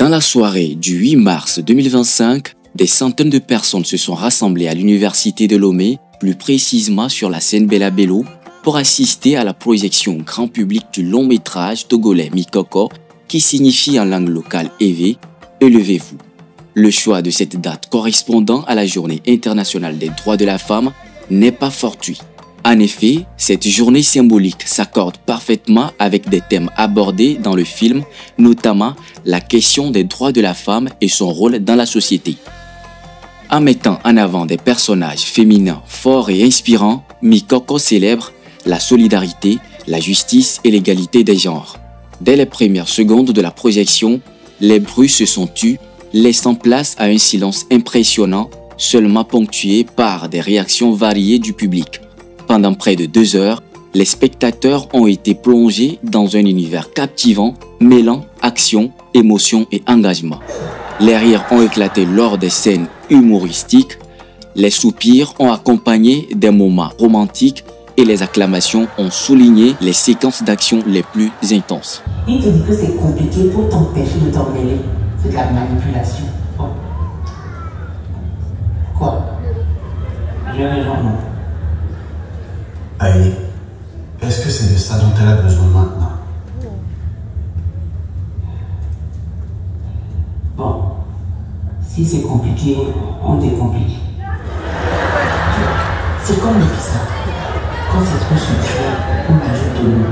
Dans la soirée du 8 mars 2025, des centaines de personnes se sont rassemblées à l'université de Lomé, plus précisément sur la scène Bella Bello, pour assister à la projection grand public du long métrage togolais Mikoko, qui signifie en langue locale « Éveillez, élevez-vous ». Le choix de cette date correspondant à la Journée internationale des droits de la femme n'est pas fortuit. En effet, cette journée symbolique s'accorde parfaitement avec des thèmes abordés dans le film, notamment la question des droits de la femme et son rôle dans la société. En mettant en avant des personnages féminins forts et inspirants, Mikoko célèbre la solidarité, la justice et l'égalité des genres. Dès les premières secondes de la projection, les bruits se sont tus, laissant place à un silence impressionnant, seulement ponctué par des réactions variées du public. Pendant près de 2 heures, les spectateurs ont été plongés dans un univers captivant, mêlant action, émotion et engagement. Les rires ont éclaté lors des scènes humoristiques, les soupirs ont accompagné des moments romantiques et les acclamations ont souligné les séquences d'action les plus intenses. Il te dit que c'est compliqué pour t'empêcher de t'en mêler. C'est de la manipulation. Quoi? J'ai raison, non? Aïe, est-ce que c'est de ça dont elle a besoin maintenant? Bon, si c'est compliqué, on décomplique. C'est comme le pizza. Quand c'est trop sucré, on ajoute de l'eau.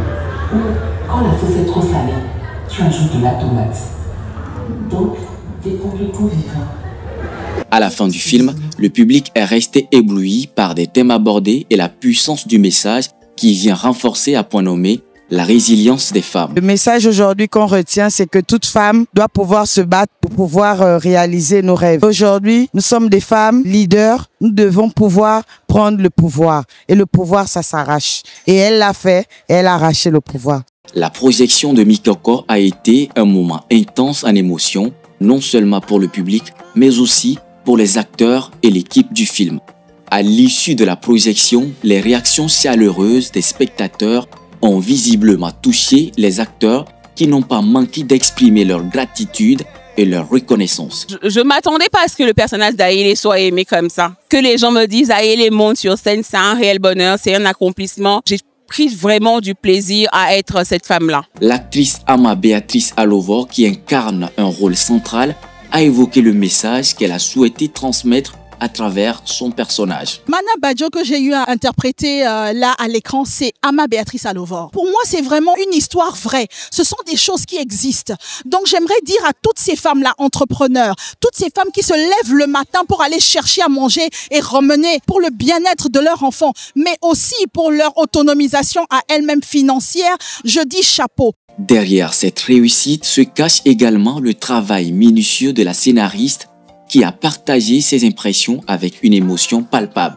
Ou quand la sauce est trop salée, tu ajoutes de la tomate. Donc, décompliquons vivant. À la fin du film, le public est resté ébloui par des thèmes abordés et la puissance du message qui vient renforcer à point nommé la résilience des femmes. Le message aujourd'hui qu'on retient, c'est que toute femme doit pouvoir se battre pour pouvoir réaliser nos rêves. Aujourd'hui, nous sommes des femmes leaders, nous devons pouvoir prendre le pouvoir. Et le pouvoir, ça s'arrache. Et elle l'a fait, et elle a arraché le pouvoir. La projection de Mikoko a été un moment intense en émotion, non seulement pour le public, mais aussi pour les acteurs et l'équipe du film. À l'issue de la projection, les réactions chaleureuses des spectateurs ont visiblement touché les acteurs qui n'ont pas manqué d'exprimer leur gratitude et leur reconnaissance. Je ne m'attendais pas à ce que le personnage d'Aïlé soit aimé comme ça. Que les gens me disent Aïlé monte sur scène, c'est un réel bonheur, c'est un accomplissement. J'ai pris vraiment du plaisir à être cette femme-là. L'actrice Ama Béatrice Alovor, qui incarne un rôle central, a évoqué le message qu'elle a souhaité transmettre à travers son personnage. Mana Badjo que j'ai eu à interpréter là à l'écran, c'est Ama Béatrice Alovor. Pour moi, c'est vraiment une histoire vraie. Ce sont des choses qui existent. Donc j'aimerais dire à toutes ces femmes-là, entrepreneurs, toutes ces femmes qui se lèvent le matin pour aller chercher à manger et ramener pour le bien-être de leurs enfants, mais aussi pour leur autonomisation à elles-mêmes financière, je dis chapeau. Derrière cette réussite se cache également le travail minutieux de la scénariste qui a partagé ses impressions avec une émotion palpable.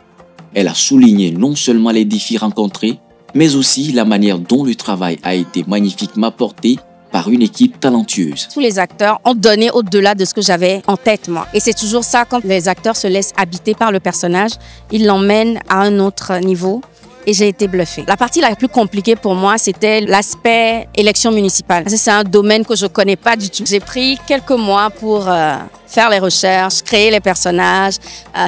Elle a souligné non seulement les défis rencontrés, mais aussi la manière dont le travail a été magnifiquement porté par une équipe talentueuse. Tous les acteurs ont donné au-delà de ce que j'avais en tête, moi. Et c'est toujours ça, quand les acteurs se laissent habiter par le personnage, ils l'emmènent à un autre niveau. Et j'ai été bluffée. La partie la plus compliquée pour moi, c'était l'aspect élection municipale. C'est un domaine que je ne connais pas du tout. J'ai pris quelques mois pour faire les recherches, créer les personnages,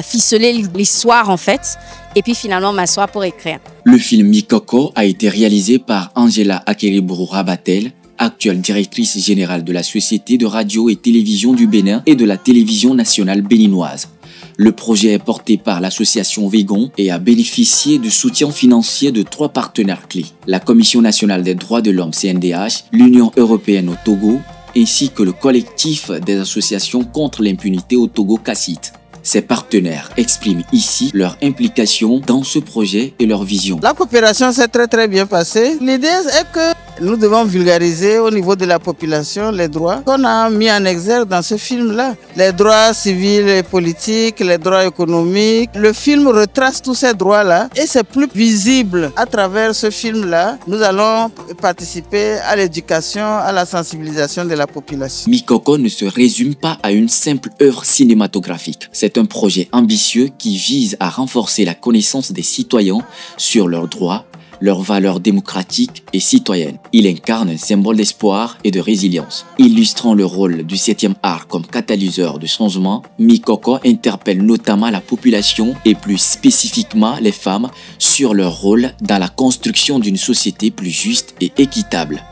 ficeler l'histoire en fait, et puis finalement m'asseoir pour écrire. Le film Mikoko a été réalisé par Angela Akeriburu Rabatel, actuelle directrice générale de la Société de radio et télévision du Bénin et de la télévision nationale béninoise. Le projet est porté par l'association Végon et a bénéficié du soutien financier de 3 partenaires clés. La Commission nationale des droits de l'homme CNDH, l'Union européenne au Togo, ainsi que le collectif des associations contre l'impunité au Togo CACIT. Ces partenaires expriment ici leur implication dans ce projet et leur vision. La coopération s'est très bien passée. L'idée est que nous devons vulgariser au niveau de la population les droits qu'on a mis en exergue dans ce film-là. Les droits civils et politiques, les droits économiques. Le film retrace tous ces droits-là et c'est plus visible à travers ce film-là. Nous allons participer à l'éducation, à la sensibilisation de la population. Mikoko ne se résume pas à une simple œuvre cinématographique. C'est un projet ambitieux qui vise à renforcer la connaissance des citoyens sur leurs droits, leurs valeurs démocratiques et citoyennes. Il incarne un symbole d'espoir et de résilience. Illustrant le rôle du 7e art comme catalyseur de changement, Mikoko interpelle notamment la population et plus spécifiquement les femmes sur leur rôle dans la construction d'une société plus juste et équitable.